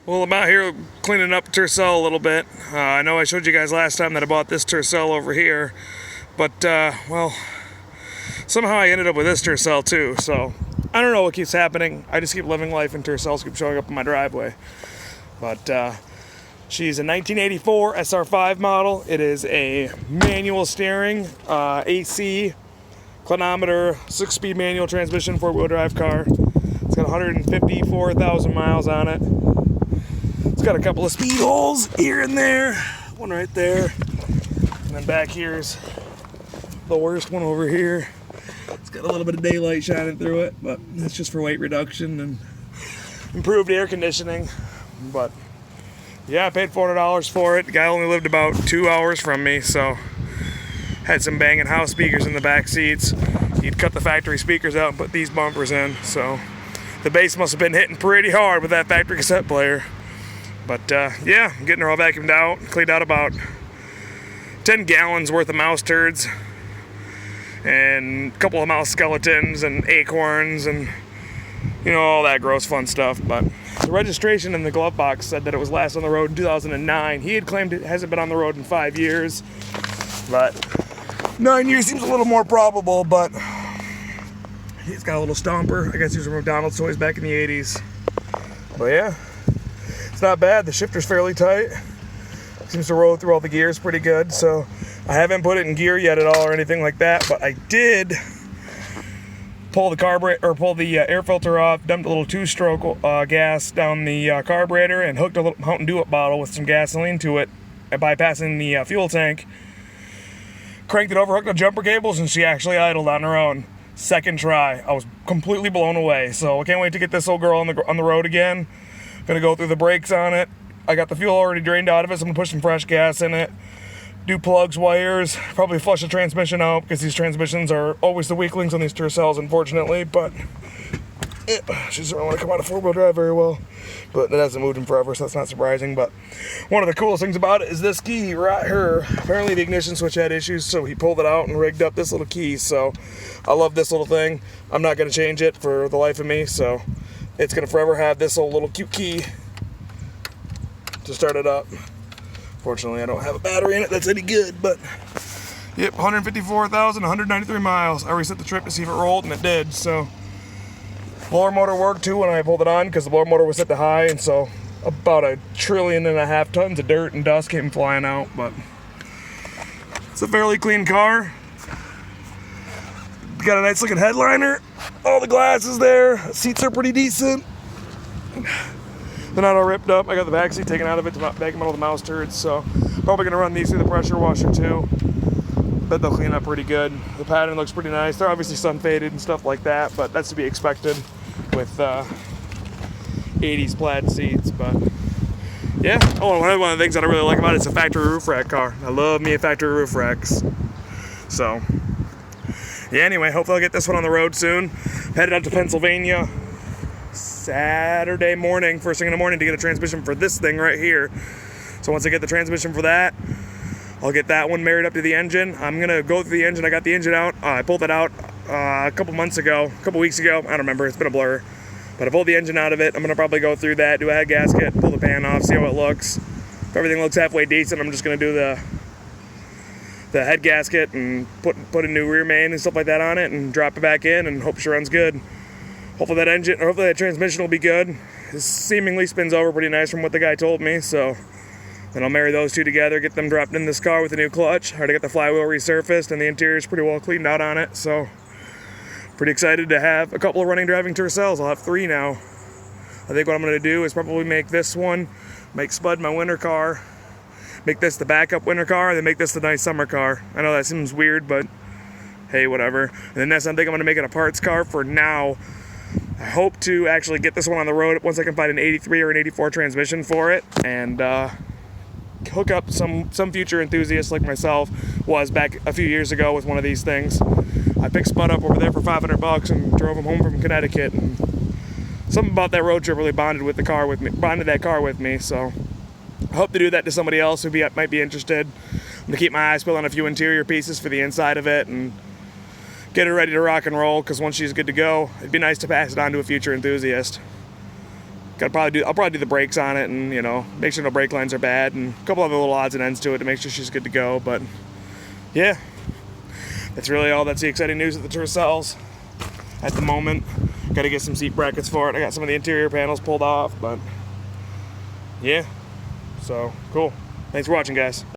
Well, I'm out here cleaning up Tercel a little bit. I know I showed you guys last time that I bought this Tercel over here, but, well, somehow I ended up with this Tercel too, so I don't know what keeps happening. I just keep living life and Tercels keep showing up in my driveway. But, she's a 1984 SR5 model. It is a manual steering, AC, clinometer, 6-speed manual transmission, 4-wheel drive car. It's got 154,000 miles on it. It's got a couple of speed holes here and there, one right there, and then back here's the worst one over here. It's got a little bit of daylight shining through it, but it's just for weight reduction and improved air conditioning. But yeah, I paid $400 for it. The guy only lived about 2 hours from me, so had some banging house speakers in the back seats. He'd cut the factory speakers out and put these bumpers in, so the bass must have been hitting pretty hard with that factory cassette player. But yeah, I'm getting her all vacuumed out, cleaned out about 10 gallons worth of mouse turds and a couple of mouse skeletons and acorns and, you know, all that gross fun stuff. But the registration in the glove box said that it was last on the road in 2009. He had claimed it hasn't been on the road in 5 years, but 9 years seems a little more probable. But he's got a little stomper. I guess he was from McDonald's toys back in the 80s. But yeah, it's not bad. The shifter's fairly tight. Seems to roll through all the gears pretty good. So I haven't put it in gear yet at all or anything like that, but I did pull the carburetor, or pull the air filter off, dumped a little 2-stroke gas down the carburetor, and hooked a little Mountain Dew bottle with some gasoline to it, bypassing the fuel tank. Cranked it over, hooked the jumper cables, and she actually idled on her own. Second try. I was completely blown away. So I can't wait to get this old girl on the road again. Gonna go through the brakes on it. I got the fuel already drained out of it, so I'm gonna put some fresh gas in it. Do plugs, wires, probably flush the transmission out, because these transmissions are always the weaklings on these Tercels, unfortunately. But she doesn't want to come out of 4-wheel drive very well. But it hasn't moved in forever, so that's not surprising. But one of the coolest things about it is this key right here. Apparently the ignition switch had issues, so he pulled it out and rigged up this little key. So I love this little thing. I'm not gonna change it for the life of me, so it's gonna forever have this old little cute key to start it up. Fortunately, I don't have a battery in it that's any good, but yep, 154,000, 193 miles. I reset the trip to see if it rolled, and it did. So blower motor worked too when I pulled it on, because the blower motor was set to high, and so about 1.5 trillion tons of dirt and dust came flying out. But it's a fairly clean car. Got a nice looking headliner. All the glass is there. Seats are pretty decent. They're not all ripped up. I got the back seat taken out of it to vacuum out all the mouse turds, so probably gonna run these through the pressure washer too. Bet they'll clean up pretty good. The pattern looks pretty nice. They're obviously sun faded and stuff like that, but that's to be expected with 80s plaid seats. But yeah, oh, one of the things that I really like about it is a factory roof rack car. I love me a factory roof racks. So yeah, anyway, hopefully I'll get this one on the road soon. Headed out to Pennsylvania Saturday morning, first thing in the morning, to get a transmission for this thing right here. So once I get the transmission for that, I'll get that one married up to the engine. I'm gonna go through the engine. I got the engine out. I pulled it out a couple weeks ago. I don't remember. It's been a blur. But I pulled the engine out of it. I'm gonna probably go through that, do a head gasket, pull the pan off, see how it looks. If everything looks halfway decent, I'm just gonna do the head gasket and put a new rear main and stuff like that on it and drop it back in and hope she runs good. Hopefully that transmission will be good. It seemingly spins over pretty nice from what the guy told me, so then I'll marry those two together, get them dropped in this car with a new clutch. I already got the flywheel resurfaced and the interior is pretty well cleaned out on it, so pretty excited to have a couple of running driving Tercels. I'll have 3 now. I think what I'm gonna do is probably make this one, make Spud my winter car, make this the backup winter car, and then make this the nice summer car. I know that seems weird, but hey, whatever. And then next, I think I'm gonna make it a parts car. For now, I hope to actually get this one on the road once I can find an 83 or an 84 transmission for it, and hook up some future enthusiasts like myself was back a few years ago with one of these things. I picked Spud up over there for $500 and drove him home from Connecticut, and something about that road trip really bonded that car with me. So I hope to do that to somebody else who might be interested. I'm gonna keep my eyes peeled on a few interior pieces for the inside of it and get her ready to rock and roll, because once she's good to go, it'd be nice to pass it on to a future enthusiast. I'll probably do the brakes on it, and, you know, make sure no brake lines are bad, and a couple other little odds and ends to it to make sure she's good to go. But yeah, that's really all. That's the exciting news at the Tercels at the moment. Got to get some seat brackets for it. I got some of the interior panels pulled off, but yeah, so cool. Thanks for watching, guys.